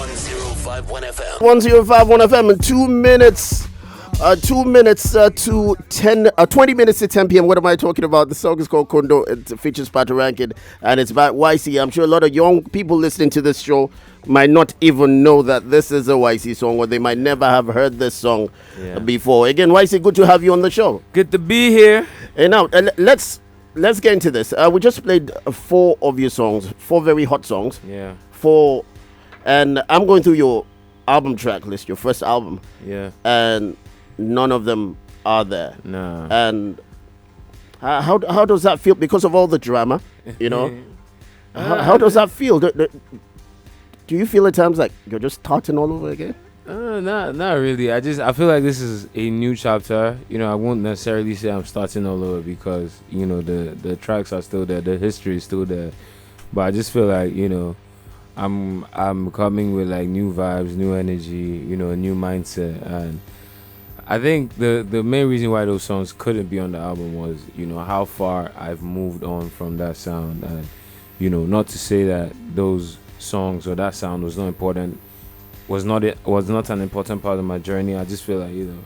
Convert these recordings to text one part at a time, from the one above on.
1051 FM. 1051 FM in 2 minutes. 2 minutes to 10, 20 minutes to 10 p.m. What am I talking about? The song is called Kondo. It features Pato Rankin and it's by YCee. I'm sure a lot of young people listening to this show might not even know that this is a YCee song, or they might never have heard this song before. Again, YCee, good to have you on the show. Good to be here. And now, let's get into this. We just played 4 of your songs, 4 very hot songs. Yeah. 4, and I'm going through your album track list, your first album. Yeah. And none of them are there. No. And how does that feel? Because of all the drama, you know? How does that feel? Do you feel at times like you're just starting all over again? Not really. I feel like this is a new chapter. You know, I won't necessarily say I'm starting all over because, you know, the tracks are still there, the history is still there. But I just feel like, you know, I'm coming with like new vibes, new energy, you know, a new mindset. And I think the main reason why those songs couldn't be on the album was, you know, how far I've moved on from that sound. And, you know, not to say that those songs or that sound was not important, was not an important part of my journey. I just feel like, you know,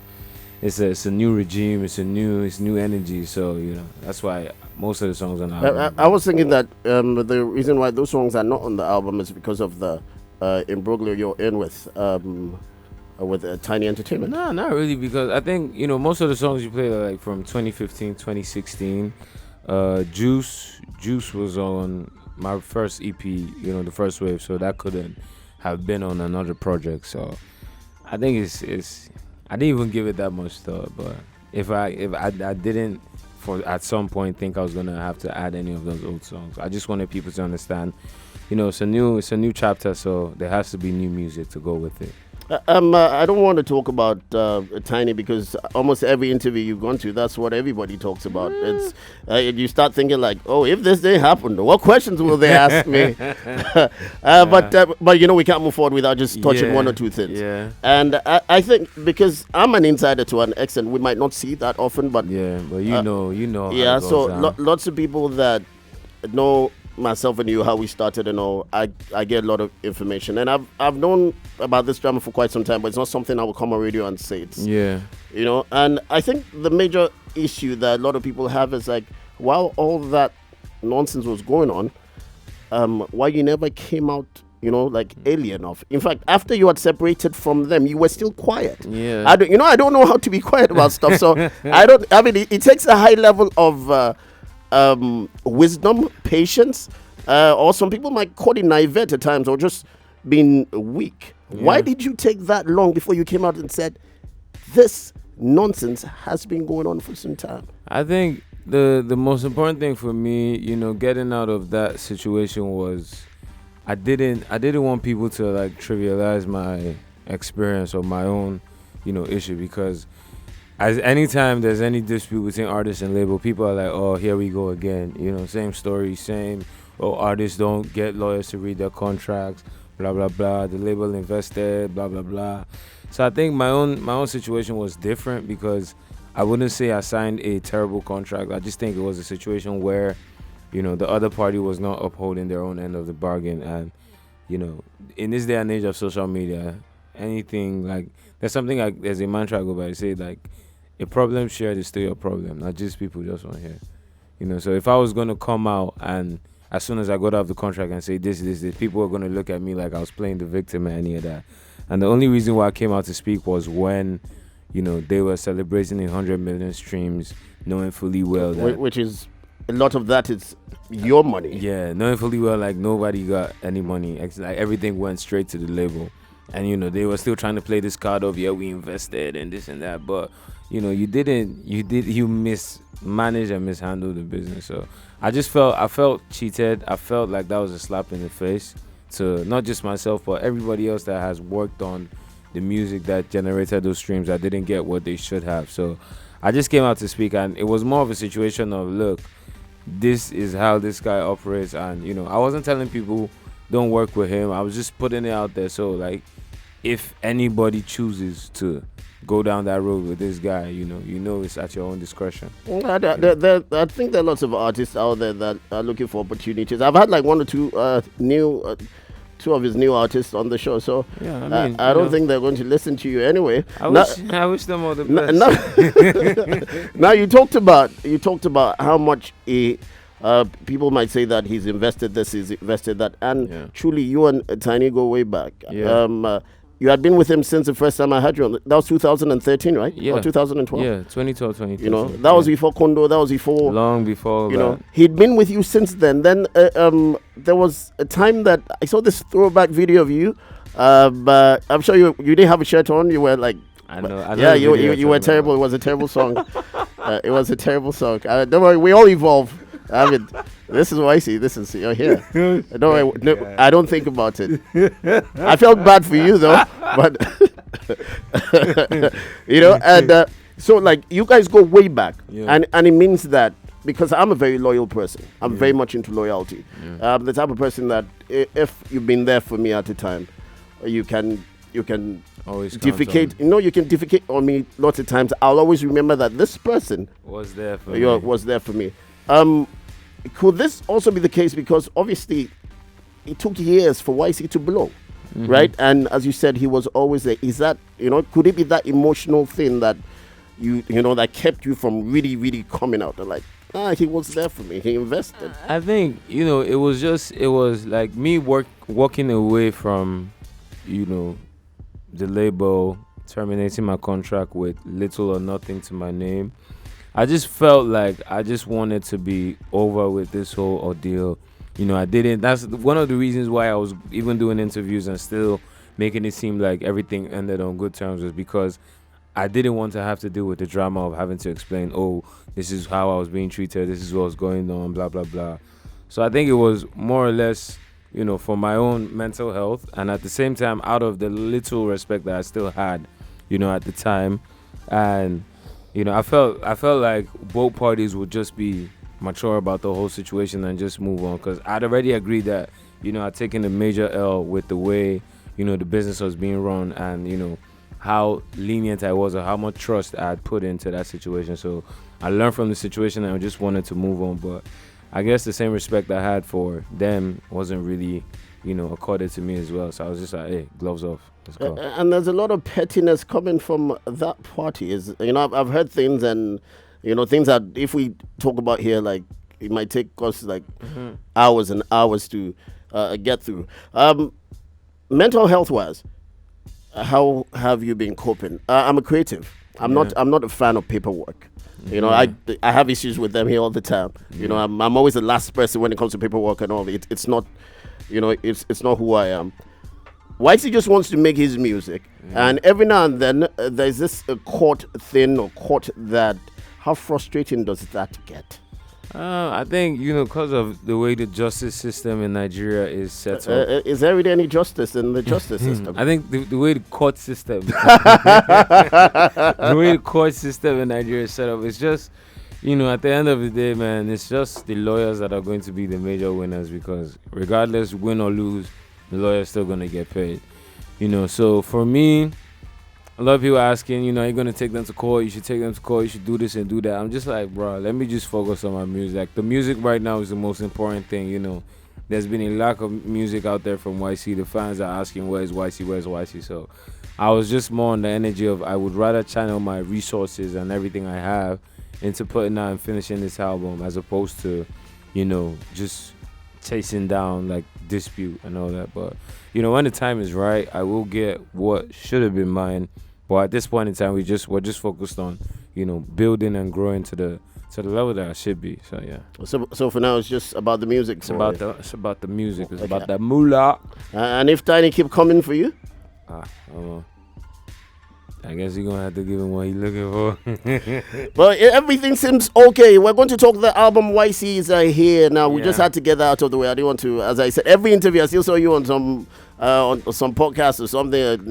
it's a new regime, it's new energy. So, you know, that's why most of the songs on the album. I was thinking that the reason why those songs are not on the album is because of the imbroglio you're in with Tiny Entertainment. No, not really, because I think, you know, most of the songs you play are like from 2015, 2016. Juice was on my first EP, you know, the first wave, so that couldn't have been on another project. So I think it's I didn't even give it that much thought. But if I didn't at some point think I was gonna have to add any of those old songs, I just wanted people to understand, you know, it's a new chapter, so there has to be new music to go with it. I don't want to talk about Tiny because almost every interview you've gone to, that's what everybody talks about. It's you start thinking like, oh, if this thing happened, what questions will they ask me? But you know, we can't move forward without just touching one or two things. Yeah. And I think because I'm an insider to an extent, we might not see that often, but but you know. Yeah. So lots of people that know myself and you, how we started and all, I get a lot of information, and I've known about this drama for quite some time, but it's not something I will come on radio and say. It's, you know, and I think the major issue that a lot of people have is like, while all that nonsense was going on, why you never came out, you know, like early enough. In fact, after you had separated from them, you were still quiet. Yeah. I don't know how to be quiet about stuff, so it takes a high level of wisdom, patience, or some people might call it naivete at times, or just being weak. Yeah. Why did you take that long before you came out and said, this nonsense has been going on for some time? I think the most important thing for me, you know, getting out of that situation was I didn't want people to like trivialize my experience or my own, you know, issue, because as anytime there's any dispute between artists and label, people are like, oh, here we go again. You know, same story, artists don't get lawyers to read their contracts, blah, blah, blah. The label invested, blah, blah, blah. So I think my own situation was different because I wouldn't say I signed a terrible contract. I just think it was a situation where, you know, the other party was not upholding their own end of the bargain. And, you know, in this day and age of social media, anything like, there's a mantra I go by, I say like, a problem shared is still your problem, not just people just want to hear. You know, so if I was going to come out and as soon as I got off the contract and say this, people were going to look at me like I was playing the victim and any of that. And the only reason why I came out to speak was when, you know, they were celebrating 100 million streams, knowing fully well that... Which is, a lot of that is your money. Yeah, knowing fully well like nobody got any money. Like everything went straight to the label. And, you know, they were still trying to play this card of, yeah, we invested and this and that. But, you know, you mismanaged and mishandled the business. So I felt cheated. I felt like that was a slap in the face to not just myself, but everybody else that has worked on the music that generated those streams that didn't get what they should have. So I just came out to speak, and it was more of a situation of, look, this is how this guy operates. And, you know, I wasn't telling people don't work with him. I was just putting it out there. So, like, if anybody chooses to go down that road with this guy, you know it's at your own discretion. I think there are lots of artists out there that are looking for opportunities. I've had like one or two new two of his new artists on the show. So Yeah, I don't think they're going to listen to you anyway. I wish them all the best. Now you talked about how much people might say that he's invested this, he's invested that, and truly you and Tiny go way back. Yeah. You had been with him since the first time I had you on. That was 2013, right? Yeah. Or 2012? Yeah, 2012, 2013. You know, that was before Kondo. That was before. Long before. You know, he'd been with you since then. Then there was a time that I saw this throwback video of you. But I'm sure you didn't have a shirt on. You were like. I know yeah, you were terrible. It was a terrible song. It was a terrible song. Don't worry, we all evolve. I mean, this is YCee. This is you're here. Don't worry. No, I don't think about it. I felt bad for you though, but you know. And so, like, you guys go way back, and it means that because I'm a very loyal person. I'm very much into loyalty. The type of person that if you've been there for me at a time, you can always defecate. You know, you can defecate on me lots of times. I'll always remember that this person was there for me. Could this also be the case because obviously it took years for YCee to blow, right? And as you said, he was always there. Is that, you know, could it be that emotional thing that you know that kept you from really, really coming out? Like, he was there for me. He invested. I think, you know, it was like me walking away from, you know, the label, terminating my contract with little or nothing to my name. I just felt like I just wanted to be over with this whole ordeal. You know, I didn't. That's one of the reasons why I was even doing interviews and still making it seem like everything ended on good terms, was because I didn't want to have to deal with the drama of having to explain, oh, this is how I was being treated, this is what was going on, blah, blah, blah. So I think it was more or less, you know, for my own mental health, and at the same time, out of the little respect that I still had, you know, at the time. And you know, I felt like both parties would just be mature about the whole situation and just move on, because I'd already agreed that, you know, I'd taken a major L with the way, you know, the business was being run, and, you know, how lenient I was or how much trust I had put into that situation. So I learned from the situation and I just wanted to move on. But I guess the same respect I had for them wasn't really, you know, accorded to me as well. So I was just like, hey, gloves off. Let's go. And there's a lot of pettiness coming from that party. Is, you know, I've heard things, and, you know, things that if we talk about here, like, it might take us like hours and hours to get through. Mental health wise, how have you been coping? I'm a creative. I'm not a fan of paperwork. You know, I have issues with them here all the time. You know, I'm always the last person when it comes to paperwork and all. It's not, you know, it's not who I am. YCee just wants to make his music, and every now and then there's this court thing or court that. How frustrating does that get? I think, you know, because of the way the justice system in Nigeria is set up. Is there really any justice in the justice system? I think the way the court system, in Nigeria is set up, it's just, you know, at the end of the day, man, it's just the lawyers that are going to be the major winners, because regardless, win or lose, the lawyer's still going to get paid. You know, so for me, a lot of people are asking, you know, are you going to take them to court? You should take them to court. You should do this and do that. I'm just like, bro, let me just focus on my music. Like, the music right now is the most important thing, you know. There's been a lack of music out there from YCee. The fans are asking, where's YCee, where's YCee? So I was just more on the energy of I would rather channel my resources and everything I have into putting out and finishing this album, as opposed to, you know, just chasing down, like, dispute and all that. But, you know, when the time is right, I will get what should have been mine. But at this point in time, we're just focused on, you know, building and growing to the level that I should be. So yeah. So for now, it's just about the music. It's about the music. It's about the moolah. And if Tiny keep coming for you, I guess you're gonna have to give him what he's looking for. But everything seems okay. We're going to talk the album YCee is here now. We just had to get that out of the way. I didn't want to, as I said, every interview I still saw you on some podcast or something.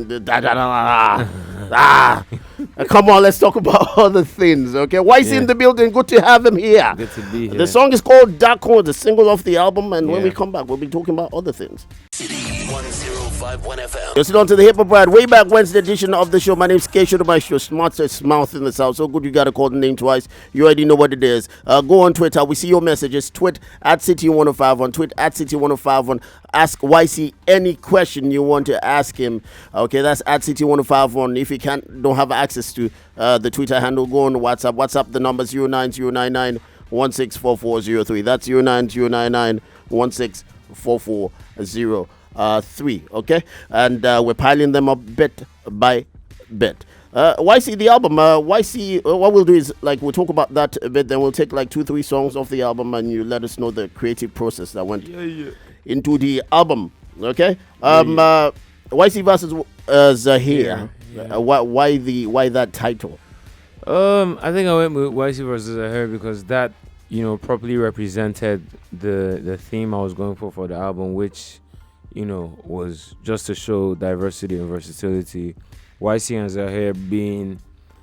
Come on, let's talk about other things, okay? YCee in the building. Good to have him here. Good to be here. The song is called Dakun, the single off the album, and when we come back, we'll be talking about other things. 105. 105.1 FM. You're still on to the Hip Hop Ride, way back Wednesday edition of the show. My name's Kshow, my show, smartest mouth in the South. So good you gotta call the name twice. You already know what it is. Go on Twitter. We see your messages. Tweet at City105 tweet at City105 Ask YCee any question you want to ask him. Okay, that's at City105 If you don't have access to the Twitter handle, go on WhatsApp. WhatsApp, the number 09099 164403. That's 09099 164403. Okay, and we're piling them up bit by bit. YCee, the album. YCee, what we'll do is like we'll talk about that a bit. Then we'll take like 2-3 songs off the album, and you let us know the creative process that went into the album. Okay. YCee versus Zaheer. Yeah. Why that title? I think I went with YCee versus Zaheer because that, properly represented the theme I was going for the album, which, was just to show diversity and versatility. YCee and Zaheer being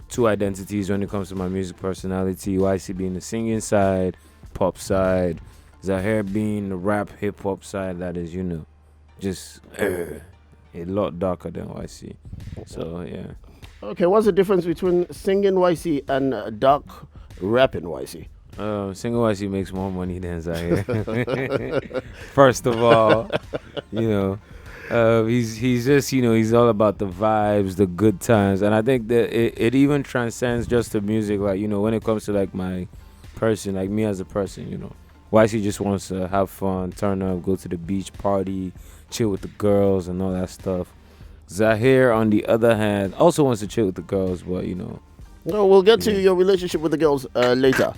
two identities when it comes to my music personality. YCee being the singing side, pop side. Zaheer being the rap hip hop side that is, just a lot darker than YCee. So yeah. Okay, what's the difference between singing YCee and dark rapping YCee? Single YCee makes more money than Zaheer. First of all, he's just he's all about the vibes, the good times, and I think that it even transcends just the music. Like when it comes to like my person, like me as a person, YCee just wants to have fun, turn up, go to the beach, party, chill with the girls, and all that stuff. Zaheer, on the other hand, also wants to chill with the girls, but No, we'll get to your relationship with the girls later.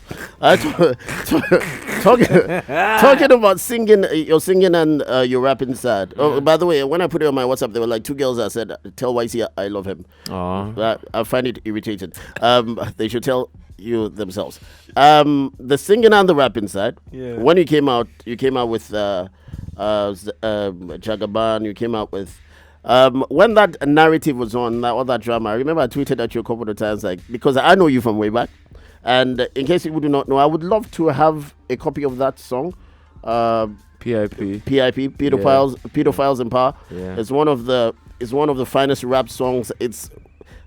Talking about singing, your singing and your rapping side. Oh, by the way, when I put it on my WhatsApp, there were like 2 girls that said, "Tell YCee I love him." I find it irritating. They should tell you themselves. The singing and the rapping side. Yeah. When you came out with Jagaban. You came out with. When that narrative was on, all that drama, I remember I tweeted at you a couple of times, like, because I know you from way back. And in case people do not know, I would love to have a copy of that song. PIP, Pedophiles in Power. Yeah. It's one of the finest rap songs.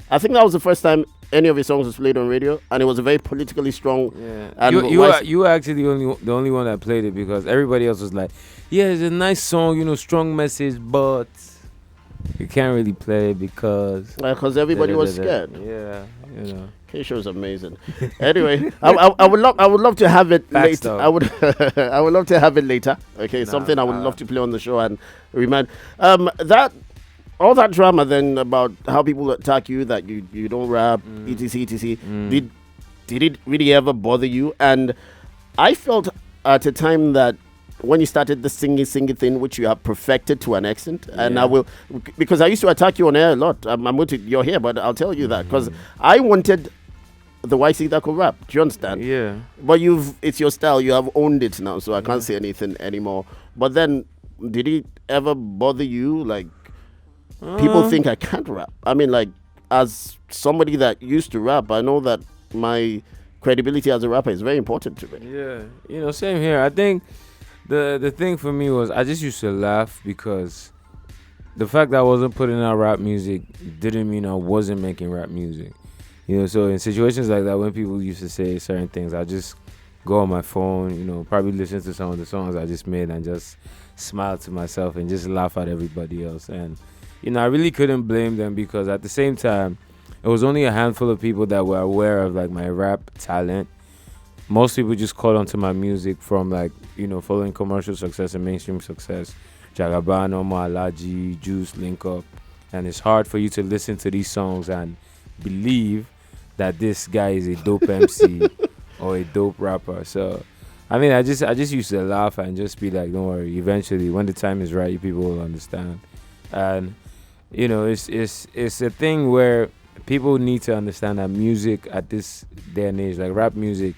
I think that was the first time any of his songs was played on radio, and it was a very politically strong. Yeah. And you were actually the only one that played it, because everybody else was like, yeah, it's a nice song, strong message, but you can't really play it because everybody was scared. Yeah, Kshow is amazing. Anyway, I would love to have it later. I would love to have it later. Okay, something I would love to play on the show and remind that all that drama then about how people attack you, that you don't rap, etc. Did it really ever bother you? And I felt at the time that when you started the singing thing, which you have perfected to an extent, and I will, because I used to attack you on air a lot. You're here, but I'll tell you that because I wanted the YCee that could rap. Do you understand? Yeah. But it's your style. You have owned it now, so I can't say anything anymore. But then, did it ever bother you? Like, people think I can't rap. I mean, like, as somebody that used to rap, I know that my credibility as a rapper is very important to me. Yeah. Same here. I think the thing for me was I just used to laugh because the fact that I wasn't putting out rap music didn't mean I wasn't making rap music. So in situations like that, when people used to say certain things, I just go on my phone, probably listen to some of the songs I just made and just smile to myself and just laugh at everybody else. And, I really couldn't blame them because at the same time, it was only a handful of people that were aware of like my rap talent. Most people just caught onto my music from like, following commercial success and mainstream success. Jagaban, Omar, Alaji, Juice, Link Up. And it's hard for you to listen to these songs and believe that this guy is a dope MC or a dope rapper. So, I mean, I just used to laugh and just be like, don't worry, eventually, when the time is right, people will understand. And, it's a thing where people need to understand that music at this day and age, like rap music,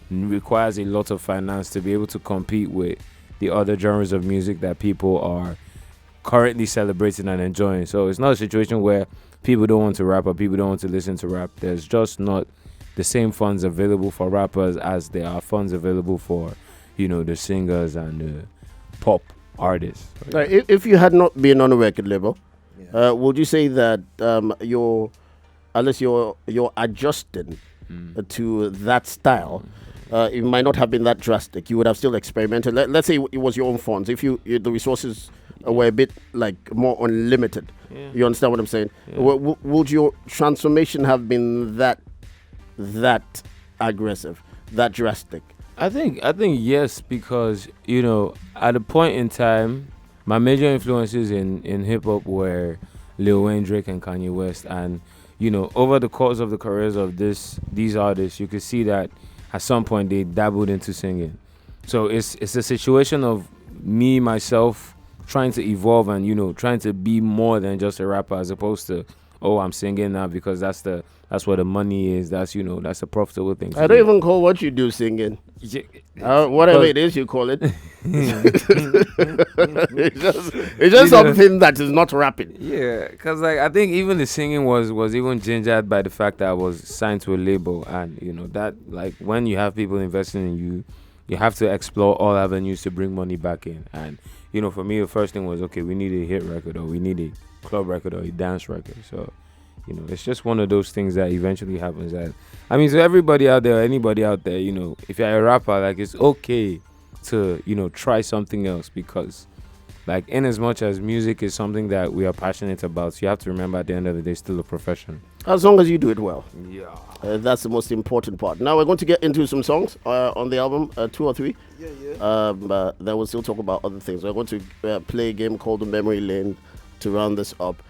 requires a lot of finance to be able to compete with the other genres of music that people are currently celebrating and enjoying. So it's not a situation where people don't want to rap or people don't want to listen to rap. There's just not the same funds available for rappers as there are funds available for, the singers and the pop artist. If you had not been on a record label, would you say that unless you're adjusting to that style, it might not have been that drastic. You would have still experimented. Let's say it was your own funds. If the resources were a bit like more unlimited, you understand what I'm saying? Would your transformation have been that aggressive, that drastic? I think yes, because at a point in time, my major influences in hip hop were Lil Wayne, Drake, and Kanye West, and over the course of the careers of these artists, you could see that at some point they dabbled into singing. So it's a situation of me myself trying to evolve and trying to be more than just a rapper, as opposed to I'm singing now because that's where the money is. That's that's a profitable thing. I don't even call what you do singing. Whatever it is you call it. it's just something that is not rapping. Yeah, because I think even the singing was even gingered by the fact that I was signed to a label, and that when you have people investing in you have to explore all avenues to bring money back in. And for me, the first thing was, okay, we need a hit record, or we need a club record, or a dance record. So it's just one of those things that eventually happens. That so everybody out there, anybody out there, if you're a rapper, it's okay to try something else, because in as much as music is something that we are passionate about, so you have to remember at the end of the day, it's still a profession. As long as you do it well. Yeah. That's the most important part. Now we're going to get into some songs on the album, 2 or 3. Then we'll still talk about other things. We're going to play a game called the Memory Lane to round this up.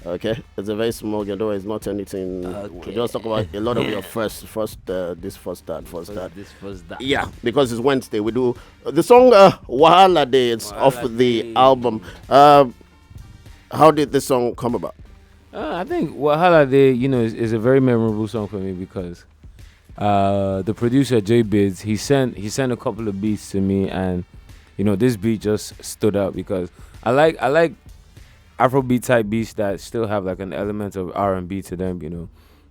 Okay, it's a very small game. Though it's not anything. Okay. We just talk about a lot of your first that. Yeah, because it's Wednesday. We do the song Wahala Day. It's off the album. How did this song come about? I think Wahala Day, is a very memorable song for me, because the producer J Bids, he sent a couple of beats to me, and this beat just stood out because I like Afrobeat type beats that still have an element of R&B to them,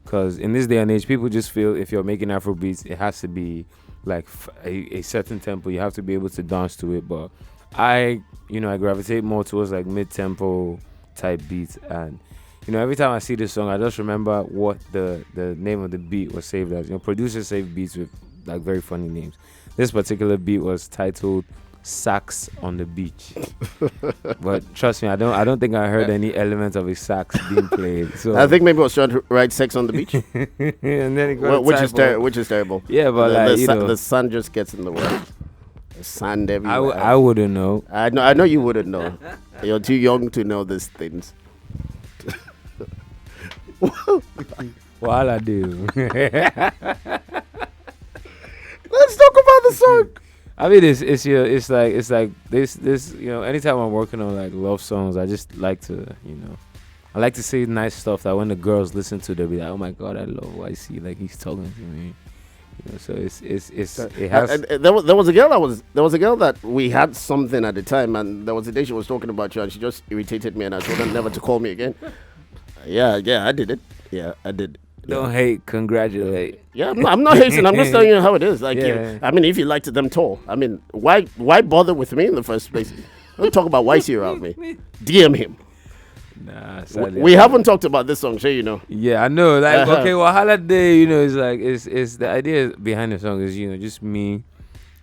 because in this day and age, people just feel if you're making Afrobeats, it has to be a certain tempo. You have to be able to dance to it. But I gravitate more towards mid-tempo type beats, and every time I see this song, I just remember what the name of the beat was saved as. Producers save beats with very funny names. This particular beat was titled Sax on the Beach. But trust me, I don't think I heard any element of a sax being played. So I think maybe I was trying to write Sex on the Beach. And then it got which is terrible. Yeah, but the sun just gets in the way. The sand everywhere. I wouldn't know. I know you wouldn't know. You're too young to know these things. What I do. Let's talk about the song. It's like this anytime I'm working on love songs, I just like to I like to say nice stuff that when the girls listen to, they'll be like, oh my god, I love YCee, he's talking to me. So it has. There was a girl that we had something at the time, and there was a day she was talking about you, and she just irritated me, and I told her never to call me again. Yeah, I did it. Yeah, I did. Don't hate, congratulate. Yeah, I'm not hating. I'm just telling you how it is. If you liked them tall, why bother with me in the first place? Don't talk about YCee around me. DM him. Nah, we haven't talked about this song, sure you know. Yeah, I know. Okay, Wahala Day, is the idea behind the song is just me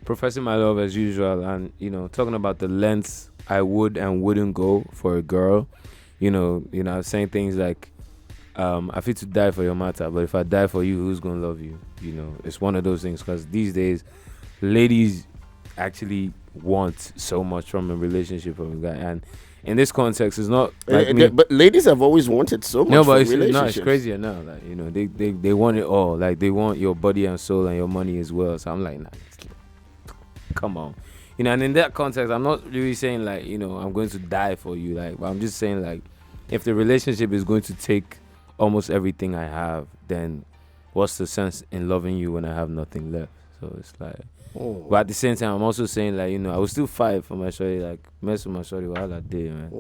professing my love as usual, and talking about the lengths I would and wouldn't go for a girl. Saying things like, I feel to die for your matter, but if I die for you, who's gonna love you? It's one of those things, because these days, ladies actually want so much from a relationship from a guy, and in this context, it's not but ladies have always wanted so much. No, but it's crazier now. They want it all. They want your body and soul and your money as well. So I'm like, nah, come on. And in that context, I'm not really saying I'm going to die for you. But I'm just saying if the relationship is going to take almost everything I have, then what's the sense in loving you when I have nothing left? So it's but at the same time, I'm also saying I will still fight for my shorty, mess with my shorty while I did, man.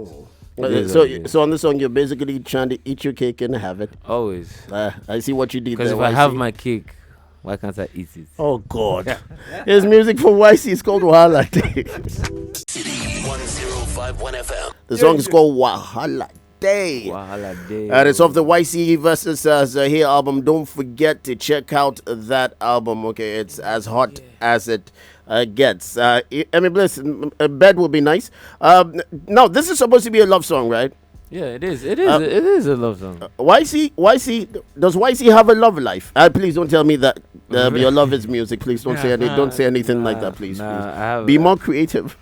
So on this song, you're basically trying to eat your cake and have it. Always. I see what you did. Because if I have my cake, why can't I eat it? Oh God. Here's music for YCee. It's called Wahala Day. 105.1 FM. The song is called Wahala Day. Wahala Day. And it's off the YCee versus Zaheer album. Don't forget to check out that album. Okay, it's as hot as it gets. Bliss, a bed will be nice. Now, this is supposed to be a love song, right? Yeah, it is. It is a love song. YCee, does YCee have a love life? Please don't tell me that your love is music. Please don't say anything like that, please. Be more creative.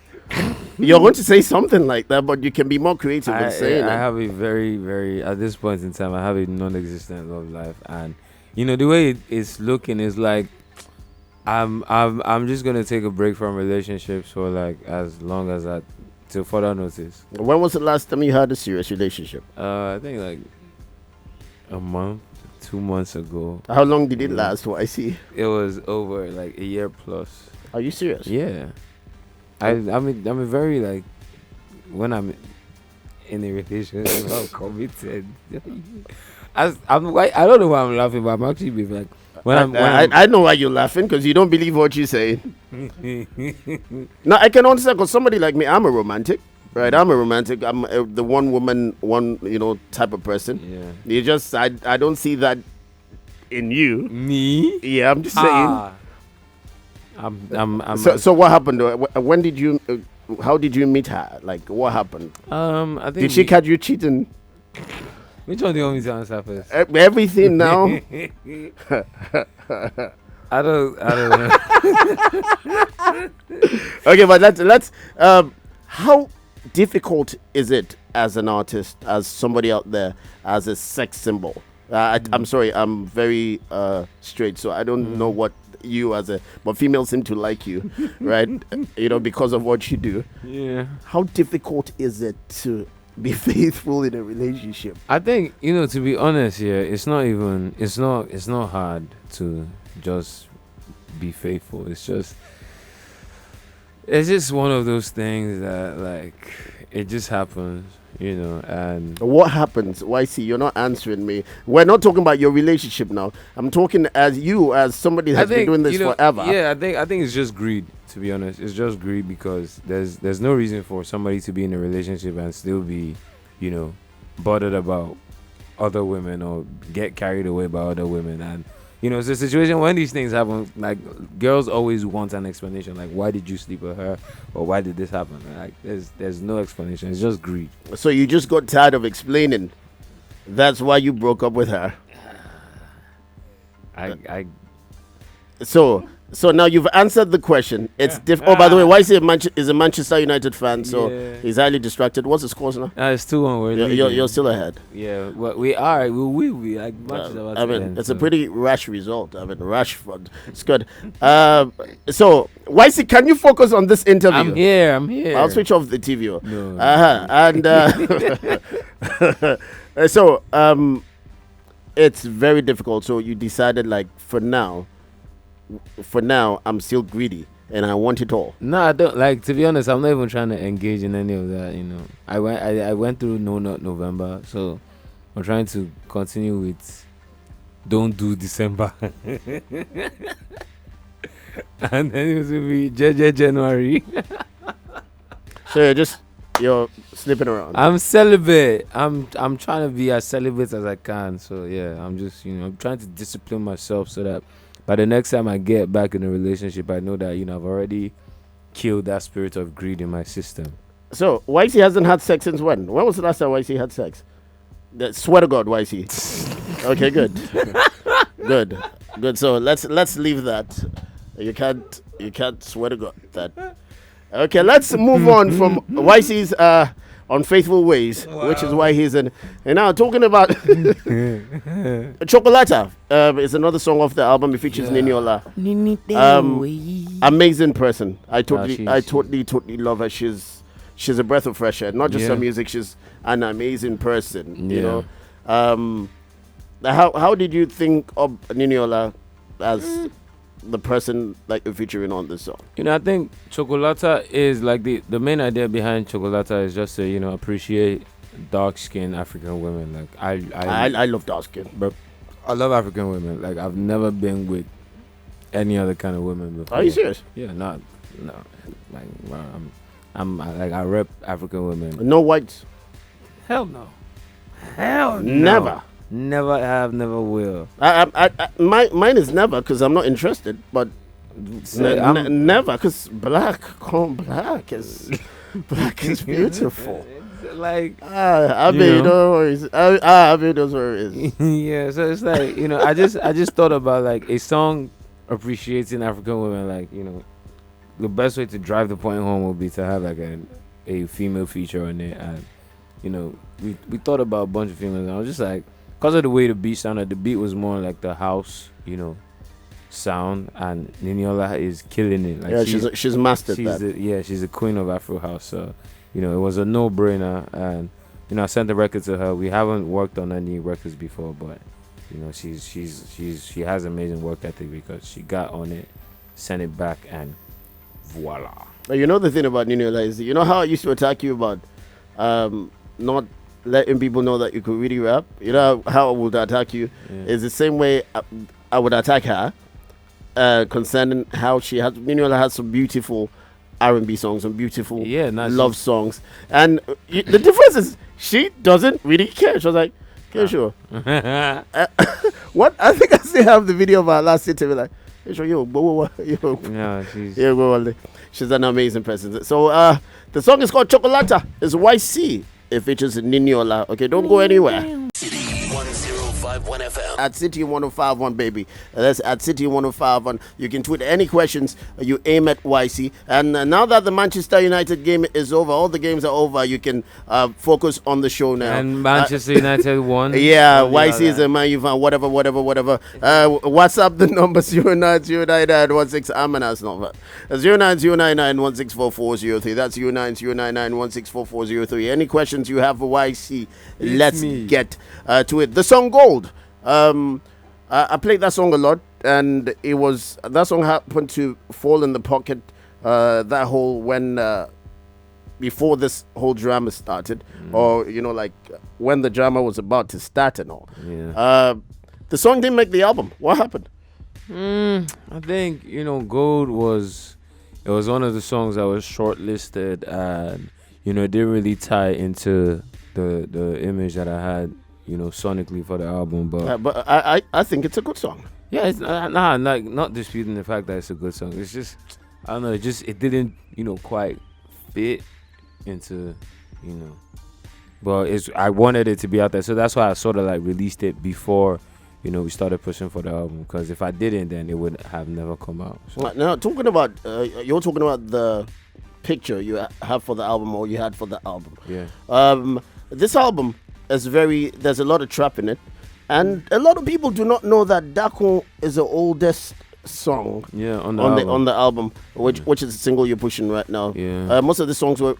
You're going to say something like that, but you can be more creative in saying it. I have a very, very, at this point in time, I have a non-existent love life, and the way it's looking is like I'm just gonna take a break from relationships for like as long as that, till further notice. When was the last time you had a serious relationship? I think like a month, 2 months ago. How long did it last? YCee? It was over like a year plus. Are you serious? Yeah. I'm a very like, when I'm in a relationship, I'm committed. I don't know why I'm laughing, but I'm actually being like, I know why you're laughing, because you don't believe what you're saying. Now I can understand, because somebody like me, I'm a romantic, right? I'm a romantic. I'm the one woman, type of person. Yeah. You just I don't see that in you. Me? Yeah, I'm just saying. So what happened? When did you? How did you meet her? Like, what happened? I think. Did she catch you cheating? Which one do you want me to answer first? Everything now. I don't know. Okay, but let's. How difficult is it as an artist, as somebody out there, as a sex symbol? I'm sorry, I'm very straight, so I don't know what you but females seem to like you, right? Because of what you do. Yeah. How difficult is it to be faithful in a relationship? I think, to be honest here, it's not hard to just be faithful. It's just one of those things that, like, it just happens, and what happens? YCee, you're not answering me. We're not talking about your relationship now. I'm talking as somebody that's been doing this forever. Yeah, I think it's just greed, to be honest. It's just greed, because there's no reason for somebody to be in a relationship and still be, bothered about other women or get carried away by other women. And it's a situation when these things happen, like, girls always want an explanation, like, why did you sleep with her, or why did this happen? Like, there's no explanation. It's just greed. So you just got tired of explaining. That's why you broke up with her. So now you've answered the question. It's Oh, by the way, YCee is a Manchester United fan, so he's highly distracted. What's the scores now? It's 2-1. You're still ahead. Yeah, well, we are. We like Manchester. It's a pretty rash result. Rashford. It's good. So YCee, can you focus on this interview? I'm here. I'll switch off the TV. No. And so it's very difficult. So you decided, like, for now, I'm still greedy and I want it all. No, I don't. Like, to be honest, I'm not even trying to engage in any of that. I went through No Nut November, so I'm trying to continue with Don't Do December, and then it was gonna be JJ January. So you're slipping around. I'm celibate. I'm trying to be as celibate as I can. So yeah, I'm just I'm trying to discipline myself so that by the next time I get back in a relationship, I know that, I've already killed that spirit of greed in my system. So, YCee hasn't had sex since when? When was the last time YCee had sex? Swear to God, YCee. Okay, good. Good. So, let's leave that. You can't swear to God that. Okay, let's move on from YCee's Unfaithful Ways, which is why he's in. And now, talking about Chocolata is another song off the album. It features Niniola. Amazing person. I totally love her. She's a breath of fresh air. Not just her music, she's an amazing person. How did you think of Niniola as the person like featuring on this song? I think Chocolata is like the main idea behind Chocolata is just to appreciate dark-skinned African women. Like I love dark skin, but I love African women. Like, I've never been with any other kind of women before. Are you serious? Yeah, no. Like, I rep African women. No whites. Hell no. Hell no. Never. Never have, never will. Mine is never because I'm not interested. But never because black is beautiful. Like I mean, no worries. I mean, those worries. Yeah, so it's like I just thought about like a song appreciating African women. Like the best way to drive the point home would be to have like a female feature on it, and we thought about a bunch of females, and I was just like, because of the way the beat sounded, the beat was more like the house, sound, and Niniola is killing it. Like she's mastered that. She's the queen of Afro house. So it was a no-brainer, and I sent the record to her. We haven't worked on any records before, but she has amazing work ethic because she got on it, sent it back, and voila. The thing about Niniola is, how I used to attack you about not letting people know that you could really rap. How I would attack you is the same way I would attack her concerning how Niniola has some beautiful R&B songs and beautiful love songs, and the difference is she doesn't really care. She was like, Kshow. What? I think I still have the video of our last interview. Like, Kshow, she's an amazing person. So the song is called Chocolata. It's YCee. It features Niniola. Okay, don't go anywhere. City 105.1 FM. At City 105.1, baby. That's at City 105.1. You can tweet any questions you aim at YCee. And now that the Manchester United game is over, all the games are over, you can focus on the show now. And Manchester United won. Yeah, YCee is a Man U fan, whatever. WhatsApp the number 0909916. I'm an ass number. 09099164403. That's 09099164403. Any questions you have for YCee, let's get to it. The song Gold. I played that song a lot, and that song happened to fall in the pocket before this whole drama started, or like when the drama was about to start and all. The song didn't make the album. What happened? I think Gold was one of the songs that was shortlisted, and it didn't really tie into the image that I had sonically for the album, but I think it's a good song. Yeah, it's not disputing the fact that it's a good song. It's just, I don't know, it didn't quite fit into but I wanted it to be out there, so that's why I sort of like released it before we started pushing for the album, because if I didn't, then it would have never come out. So. Now talking about you're talking about the picture you have for the album, or you had for the album. This album there's a lot of trap in it, and a lot of people do not know that Dakun is the oldest song on the album, which is a single you're pushing right now. Most of the songs were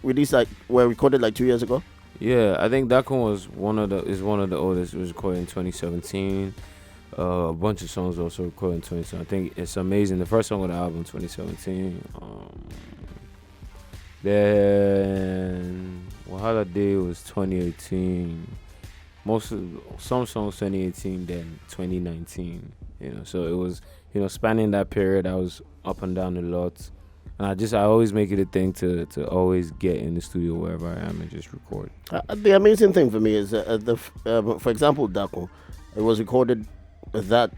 recorded like 2 years ago. I think Dakun was one of the oldest. It was recorded in 2017. A bunch of songs also recorded in 2017. I think it's amazing. The first song on the album 2017. Then Wahala Day was 2018. Some songs 2018, then 2019. So it was spanning that period. I was up and down a lot, and I always make it a thing to always get in the studio wherever I am and just record. The amazing thing for me is for example, Dakun, it was recorded that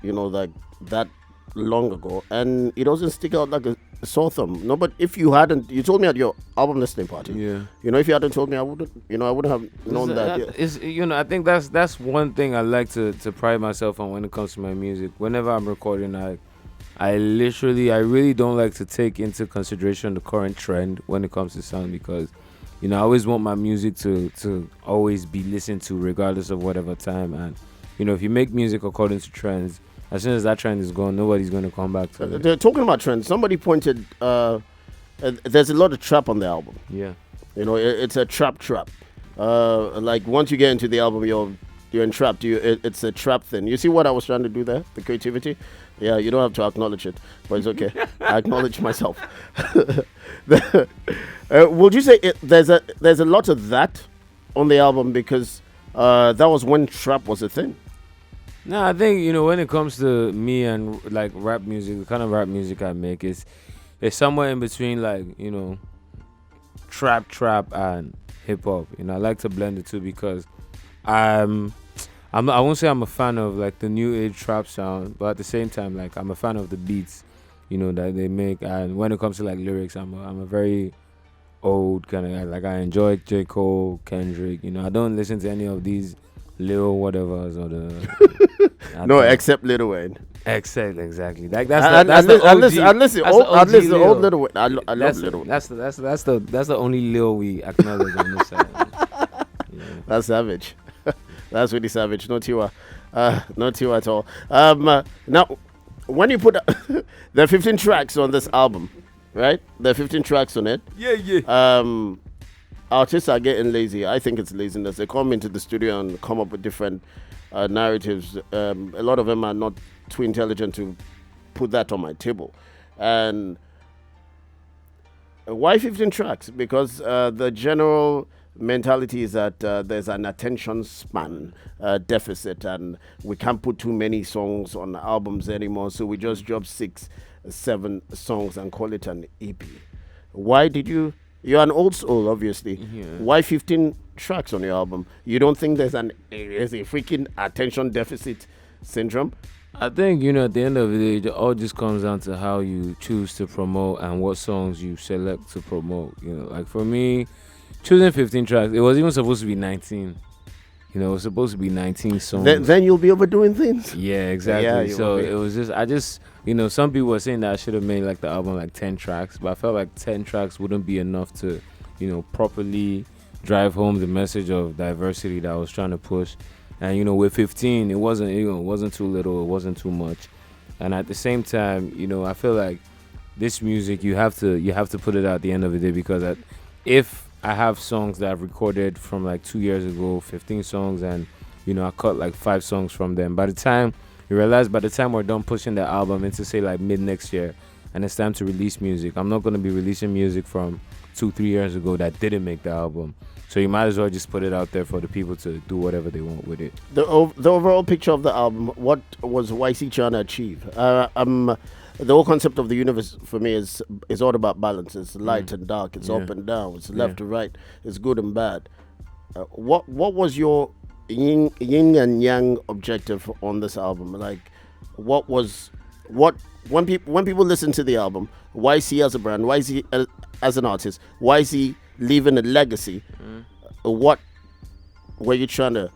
long ago, and it doesn't stick out like a sore thumb. No, but if you told me at your album listening party, if you hadn't told me, I wouldn't have known that. I think that's one thing I like to pride myself on when it comes to my music. Whenever I'm recording, I really don't like to take into consideration the current trend when it comes to sound, because I always want my music to always be listened to regardless of whatever time. And if you make music according to trends, as soon as that trend is gone, nobody's going to come back to it. They're talking about trends. Somebody pointed, there's a lot of trap on the album. It's a trap. Like once you get into the album, you're entrapped. It's a trap thing. You see what I was trying to do there? The creativity. Yeah, you don't have to acknowledge it, but it's okay. I acknowledge myself. Would you say there's a lot of that on the album, because that was when trap was a thing? No, I think when it comes to me and like rap music, the kind of rap music I make is somewhere in between, like trap and hip hop. You know, I like to blend the two because I won't say I'm a fan of like the new age trap sound, but at the same time, like I'm a fan of the beats, you know, that they make. And when it comes to like lyrics, I'm a very old kind of guy. Like I enjoy J. Cole, Kendrick. You know, I don't listen to any of these Lil whatevers or the No, except Lil Wayne. Exactly. Like that's the OG. Unless the old Lil Wayne. I love Lil Wayne. That's the only Lil we acknowledge on this side. Yeah. That's savage. That's really savage. Not you, not you at all. Now, when you put there are 15 tracks on this album, right? There are 15 tracks on it. Yeah. Artists are getting lazy. I think it's laziness. They come into the studio and come up with different narratives. A lot of them are not too intelligent to put that on my table. And why 15 tracks? Because the general mentality is that there's an attention span deficit, and we can't put too many songs on albums anymore, so we just drop 6-7 songs and call it an EP. Why did you're an old soul, obviously. Yeah. Why 15 tracks on your album? You don't think there's a freaking attention deficit syndrome? I think, you know, at the end of the day, it all just comes down to how you choose to promote and what songs you select to promote. You know, like for me, choosing 15 tracks, it was even supposed to be 19. You know, it was supposed to be 19 songs. Then you'll be overdoing things. Yeah, exactly. Yeah, so it was just, you know, some people were saying that I should have made like the album like 10 tracks, but I felt like 10 tracks wouldn't be enough to, you know, properly drive home the message of diversity that I was trying to push. And, you know, with 15, it wasn't too little, it wasn't too much. And at the same time, you know, I feel like this music, you have to put it out at the end of the day, because if I have songs that I've recorded from like 2 years ago, 15 songs, and, you know, I cut like 5 songs from them. By the time we're done pushing the album into say like mid next year and it's time to release music, I'm not going to be releasing music from 2-3 years ago that didn't make the album. So you might as well just put it out there for the people to do whatever they want with it. The overall picture of the album, what was YCee trying to achieve? The whole concept of the universe for me is all about balance. It's light and dark. It's up and down. It's left to right. It's good and bad. What was your yin and yang objective on this album? Like, when people listen to the album, YCee as a brand, YCee as an artist, YCee leaving a legacy, what were you trying to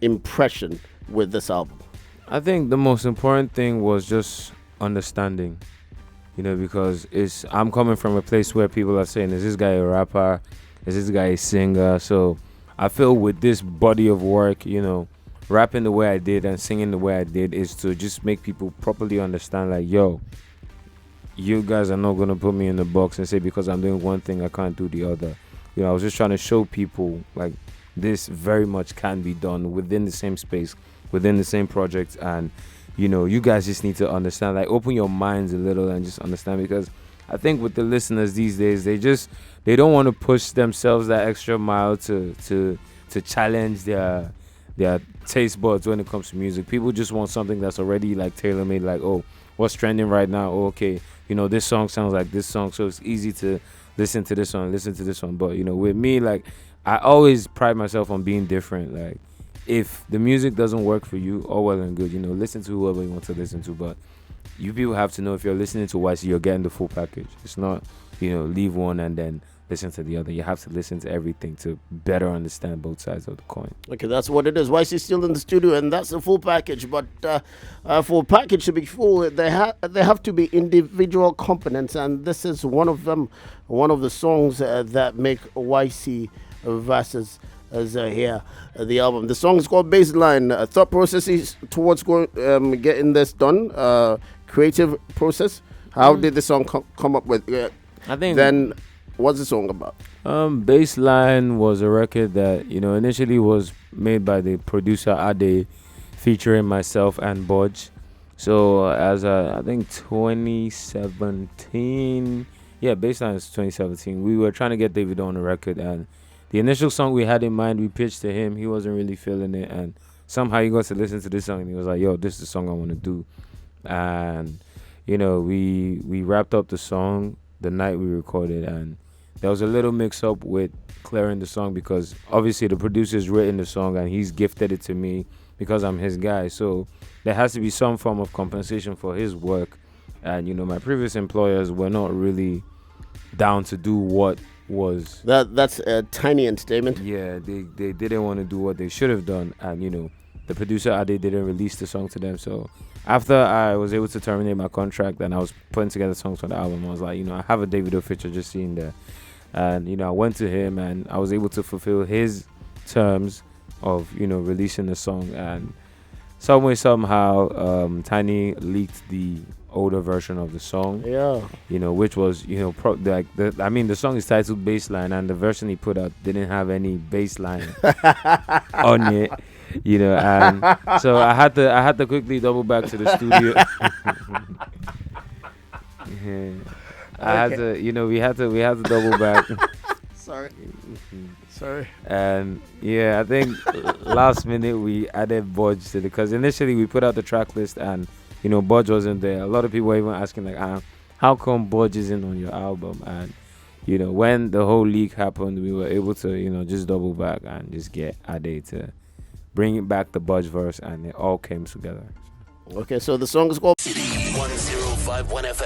impression with this album? I think the most important thing was just understanding, you know, because I'm coming from a place where people are saying, is this guy a rapper? Is this guy a singer? So I feel with this body of work, you know, rapping the way I did and singing the way I did is to just make people properly understand, like, yo, you guys are not going to put me in the box and say because I'm doing one thing I can't do the other. You know, I was just trying to show people like this very much can be done within the same space, within the same project. And, you know, you guys just need to understand, like, open your minds a little and just understand, because I think with the listeners these days, they don't want to push themselves that extra mile to challenge their taste buds when it comes to music. People just want something that's already like tailor-made, like, oh, what's trending right now? Oh, okay, you know, this song sounds like this song, so it's easy to listen to this one. But, you know, with me, like, I always pride myself on being different. Like, if the music doesn't work for you, all well and good, you know, listen to whoever you want to listen to. But you people have to know, if you're listening to YCee, you're getting the full package. It's not, you know, leave one and then listen to the other. You have to listen to everything to better understand both sides of the coin. Okay, that's what it is. YCee still in the studio, and that's the full package. But for a package to be full, they have to be individual components, and this is one of them. One of the songs that make YCee versus Zaheer the album. The song is called Baseline. Thought processes towards getting this done. Creative process. How did the song come up with? I think then. What's the song about? Baseline was a record that, you know, initially was made by the producer Ade, featuring myself and Bodge. So as I think 2017, Baseline is 2017. We were trying to get David on the record, and the initial song we had in mind, we pitched to him. He wasn't really feeling it, and somehow he got to listen to this song, and he was like, "Yo, this is the song I want to do." And, you know, we wrapped up the song the night we recorded, and there was a little mix-up with clearing the song because obviously the producer's written the song and he's gifted it to me because I'm his guy. So there has to be some form of compensation for his work. And, my previous employers were not really down to do what was... That's a tiny entertainment. Yeah, they didn't want to do what they should have done. And, the producer, Ade, didn't release the song to them. So after I was able to terminate my contract and I was putting together songs for the album, I was like, I have a Davido feature just seen there. And, I went to him and I was able to fulfill his terms of, releasing the song. And some way, somehow, Tiny leaked the older version of the song. Yeah. Which was, the song is titled Baseline, and the version he put out didn't have any baseline on it. And so I had to quickly double back to the studio. Yeah. We had to double back. Sorry. And I think last minute we added Budge to because initially we put out the track list and Budge wasn't there. A lot of people were even asking like, how come Budge isn't on your album? And when the whole leak happened, we were able to just double back and just get Ade to bring it back the Budge verse, and it all came together. Okay, so the song is called 1051 FM.